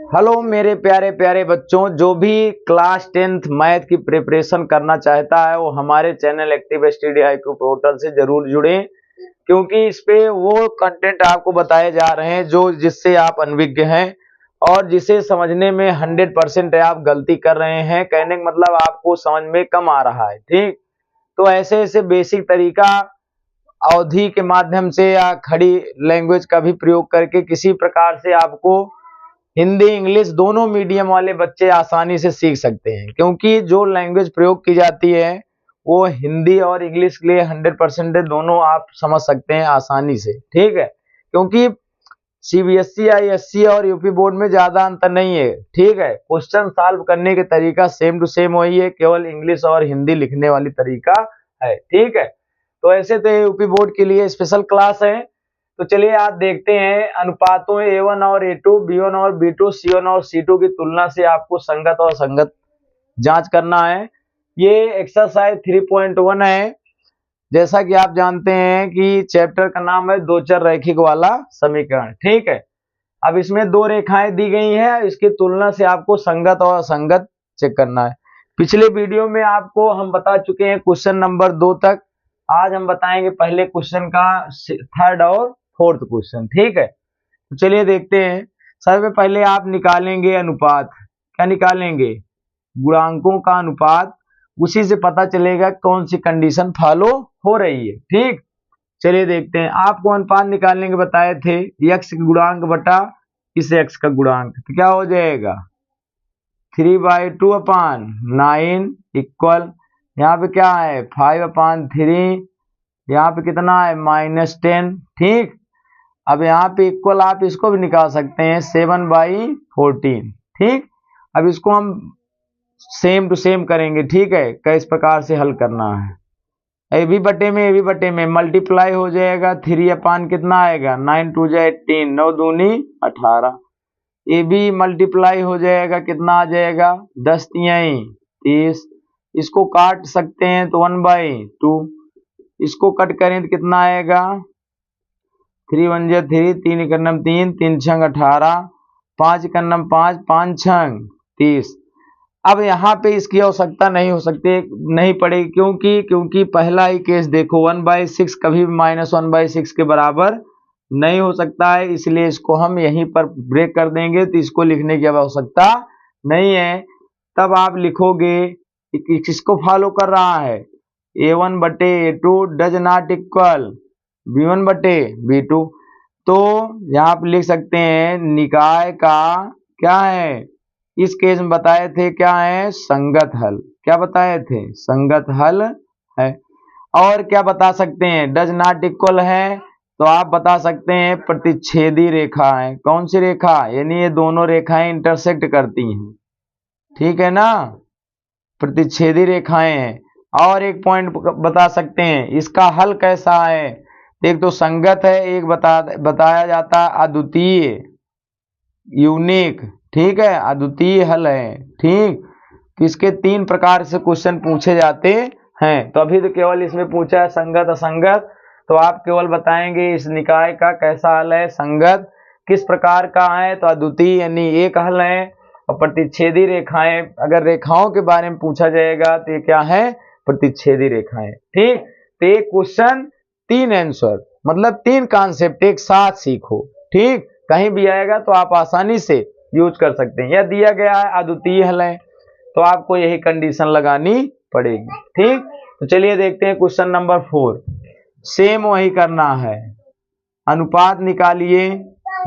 Hello मेरे प्यारे प्यारे बच्चों, जो भी क्लास 10th मैथ की प्रिपरेशन करना चाहता है वो हमारे channel active study IQ portal से जरूर जुड़े, क्योंकि इस पे वो कंटेंट आपको बताए जा रहे हैं जो जिससे आप अनभिज्ञ हैं और जिसे समझने में 100% आप गलती कर रहे हैं। कहने का मतलब आपको समझ में कम आ रहा है। ठीक, तो ऐसे ऐसे बेसिक तरीका अवधि के माध्यम से या खड़ी लैंग्वेज का भी प्रयोग करके किसी प्रकार से आपको हिंदी इंग्लिश दोनों मीडियम वाले बच्चे आसानी से सीख सकते हैं, क्योंकि जो लैंग्वेज प्रयोग की जाती है वो हिंदी और इंग्लिश के लिए 100% दोनों आप समझ सकते हैं आसानी से। ठीक है, क्योंकि CBSE ISC और यूपी बोर्ड में ज्यादा अंतर नहीं है। ठीक है, क्वेश्चन सॉल्व करने के तरीका सेम टू सेम वही है, केवल इंग्लिश और हिंदी लिखने वाली तरीका है। ठीक है, तो ऐसे तो यूपी बोर्ड के लिए स्पेशल क्लास है। तो चलिए आज देखते हैं अनुपातों A1 और A2, B1 और B2, C1 और C2 की तुलना से आपको संगत और संगत जांच करना है। ये एक्सरसाइज 3.1 है। जैसा कि आप जानते हैं कि चैप्टर का नाम है दो चर रैखिक वाला समीकरण। ठीक है, अब इसमें दो रेखाएं दी गई हैं, इसकी तुलना से आपको संगत और असंगत चेक करना है। पिछले वीडियो में आपको हम बता चुके हैं क्वेश्चन नंबर 2 तक। आज हम बताएंगे पहले क्वेश्चन का थर्ड और फोर्थ क्वेश्चन। ठीक है, तो चलिए देखते हैं। सबसे पहले आप निकालेंगे अनुपात। क्या निकालेंगे? गुणांकों का अनुपात। उसी से पता चलेगा कौन सी कंडीशन फॉलो हो रही है। ठीक, चलिए देखते हैं। आपको अनुपात निकालने के बताए थे x गुणांक बटा इस x का गुणांक, तो क्या हो जाएगा 3/2/9 इक्वल यहाँ पे क्या है 5/3, यहाँ पे कितना है -10। ठीक, अब यहाँ पे इक्वल आप इसको भी निकाल सकते हैं 7/14। ठीक, अब इसको हम सेम टू सेम करेंगे। ठीक है, किस प्रकार से हल करना है। ए बी बटे में मल्टीप्लाई हो जाएगा 3 कितना आएगा 9 2 18, 9 दूनी 18। ए बी मल्टीप्लाई हो जाएगा कितना आ जाएगा 10 3 30। इसको काट सकते हैं तो 1/2, इसको कट करें तो कितना आएगा 3 1 3, 3 1 3, 3 6 18, 5 1 5, 5 6 30। अब यहाँ पे इसकी आवश्यकता नहीं पड़ेगी, क्योंकि पहला ही केस देखो 1/6 कभी भी -1/6 के बराबर नहीं हो सकता है, इसलिए इसको हम यहीं पर ब्रेक कर देंगे, तो इसको लिखने की आवश्यकता नहीं है। तब आप लिखोगे किसको फॉलो कर रहा है A1 बटे A2 does not equal B1 बटे B2। तो यहाँ पे लिख सकते हैं निकाय का क्या है, इस केस में बताए थे क्या है संगत हल। क्या बताए थे? संगत हल है। और क्या बता सकते हैं डज नॉट इक्वल है, तो आप बता सकते हैं प्रतिच्छेदी रेखा है। कौन सी रेखा? यानी ये दोनों रेखाएं इंटरसेक्ट करती हैं। ठीक है ना, प्रतिच्छेदी रेखाएं हैं। और एक पॉइंट बता सकते हैं इसका हल कैसा है। एक तो संगत है, एक बताया जाता है अद्वितीय, यूनिक। ठीक है, अद्वितीय हल है। ठीक, तो इसके 3 प्रकार से क्वेश्चन पूछे जाते हैं। तो अभी तो केवल इसमें पूछा है संगत असंगत, तो आप केवल बताएंगे इस निकाय का कैसा हल है, संगत किस प्रकार का है, तो अद्वितीय यानी एक हल है। और प्रतिच्छेदी रेखाएं, अगर रेखाओं के बारे में पूछा जाएगा तो ये क्या है प्रतिच्छेदी रेखाएं। ठीक, तो एक क्वेश्चन 3 आंसर, मतलब 3 कॉन्सेप्ट एक साथ सीखो। ठीक, कहीं भी आएगा तो आप आसानी से यूज कर सकते हैं। यह दिया गया है अद्वितीय हल है, तो आपको यही कंडीशन लगानी पड़ेगी। ठीक, तो चलिए देखते हैं क्वेश्चन नंबर 4। सेम वही करना है, अनुपात निकालिए।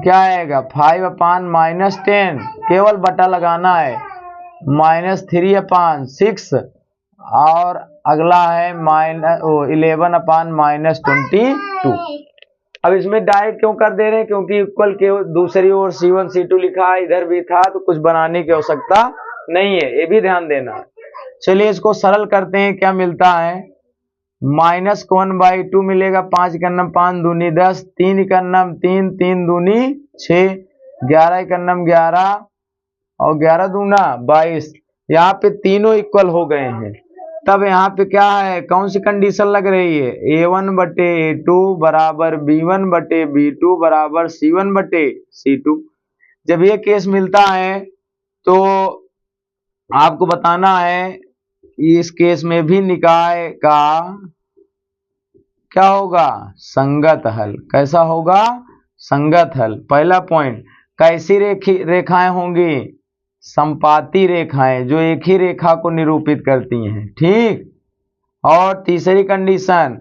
क्या आएगा 5/-10, केवल बटा लगाना है -3/6, और अगला है -11/-22। अब इसमें डायरेक्ट क्यों कर दे रहे हैं, क्योंकि इक्वल के दूसरी ओर C1 C2 लिखा है, इधर भी था, तो कुछ बनाने की आवश्यकता नहीं है, ये भी ध्यान देना है। चलिए इसको सरल करते हैं। क्या मिलता है -1/2 मिलेगा, 5 1 5 दूनी 10, 3 1 3, 3 दूनी 6, 11 1 11 और 11 दूना 22। यहाँ पे तीनों इक्वल हो गए हैं। तब यहाँ पे क्या है, कौन सी कंडीशन लग रही है A1 बटे A2 बराबर B1 बटे B2 बराबर C1 बटे C2। जब ये केस मिलता है तो आपको बताना है कि इस केस में भी निकाय का क्या होगा, संगत हल। कैसा होगा, संगत हल। पहला पॉइंट, कैसी रेखाएं होंगी, संपाती रेखाएं जो एक ही रेखा को निरूपित करती हैं, ठीक। और तीसरी कंडीशन,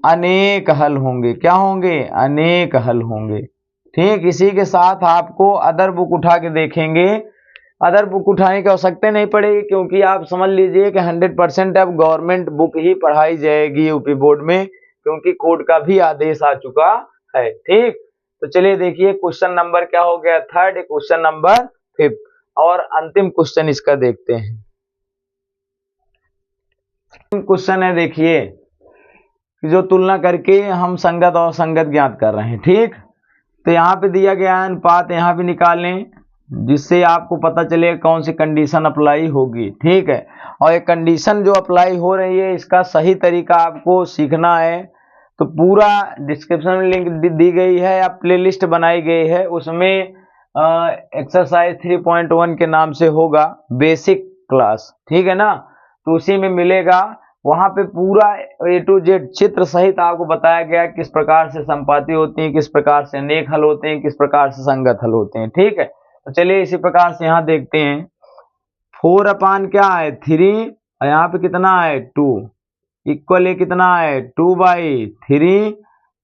अनेक हल होंगे। क्या होंगे, अनेक हल होंगे, ठीक। इसी के साथ आपको अदर बुक उठा के देखेंगे। अदर बुक उठाने की आवश्यकता नहीं पड़ेगी, क्योंकि आप समझ लीजिए कि 100% अब गवर्नमेंट बुक ही पढ़ाई जाएगी यूपी बोर्ड में, क्योंकि कोर्ट का भी आदेश आ चुका है, ठीक। तो चलिए देखिए क्वेश्चन नंबर क्या हो गया, 3rd, क्वेश्चन नंबर 5th और अंतिम क्वेश्चन इसका देखते हैं। क्वेश्चन है, देखिए, जो तुलना करके हम संगत और संगत ज्ञात कर रहे हैं, ठीक। तो यहाँ पे दिया गया अनुपात यहाँ पे निकालें, जिससे आपको पता चले कौन सी कंडीशन अप्लाई होगी, ठीक है। और ये कंडीशन जो अप्लाई हो रही है इसका सही तरीका आपको सीखना है। तो पूरा डिस्क्रिप्शन में लिंक दी गई है या प्लेलिस्ट बनाई गई है, उसमें एक्सरसाइज 3.1 के नाम से होगा बेसिक क्लास, ठीक है ना। तो उसी में मिलेगा, वहां पे पूरा A to Z चित्र सहित आपको बताया गया किस प्रकार से संपाती होती हैं, किस प्रकार से अनेक हल होते हैं, किस प्रकार से संगत हल होते हैं, ठीक है। तो चलिए इसी प्रकार से यहाँ देखते हैं। 4 अपान क्या है 3, और यहाँ पे कितना है 2, इक्वल ये कितना है 2/3,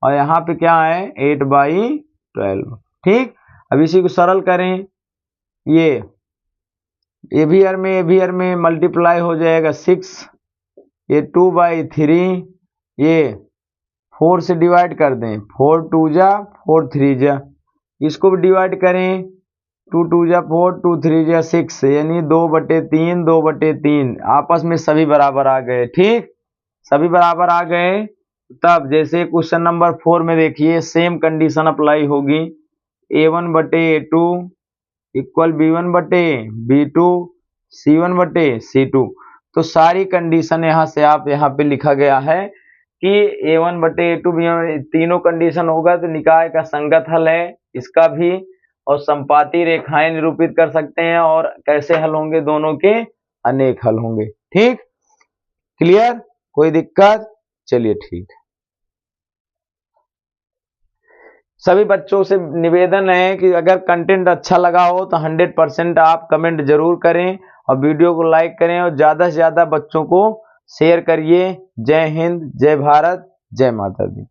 और यहाँ पे क्या है 8/12, ठीक। अब इसी को सरल करें, ये भी में मल्टीप्लाई हो जाएगा 6, ये 2/3, ये 4 से डिवाइड कर दें, 4 2 जा 4 3 जा, इसको भी डिवाइड करें, 2 2 जा 4 2 3 जा 6, यानी 2/3 2/3, आपस में सभी बराबर आ गए, ठीक। सभी बराबर आ गए। तब जैसे क्वेश्चन नंबर 4 में देखिए सेम कंडीशन अप्लाई होगी, A1/A2 इक्वल B1/B2 C1/C2। तो सारी कंडीशन यहाँ से आप यहाँ पे लिखा गया है कि A1/A2 B1 तीनों कंडीशन होगा तो निकाय का संगत हल है इसका भी, और संपाती रेखाएं निरूपित कर सकते हैं, और कैसे हल होंगे दोनों के, अनेक हल होंगे, ठीक। क्लियर, कोई दिक्कत, चलिए ठीक। सभी बच्चों से निवेदन है कि अगर कंटेंट अच्छा लगा हो तो 100% आप कमेंट जरूर करें और वीडियो को लाइक करें और ज़्यादा से ज़्यादा बच्चों को शेयर करिए। जय हिंद, जय भारत, जय माता दी।